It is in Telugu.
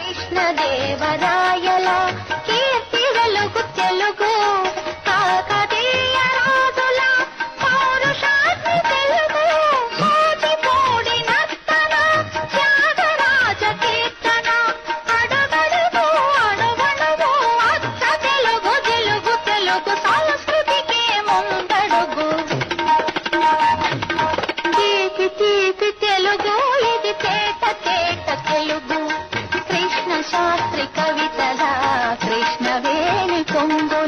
కృష్ణదేవరాయల కీర్తి వెలుగు తెలుగు, కాకతీయ రాజుల పౌరుషాగ్ని తెలుగు, మోతిపూడి నర్తన త్యాగరాజ కీర్తన, అడుగడుగు అణువణువు అచ్చ తెలుగు తెలుగు తెలుగు సంస్కృతికి ముందడుగు. తీపి తీపి తెలుగు ఇది తేట తేట తెలుగు, కృష్ణ శాస్త్రి కవితల కృష్ణవేణి కొంగు.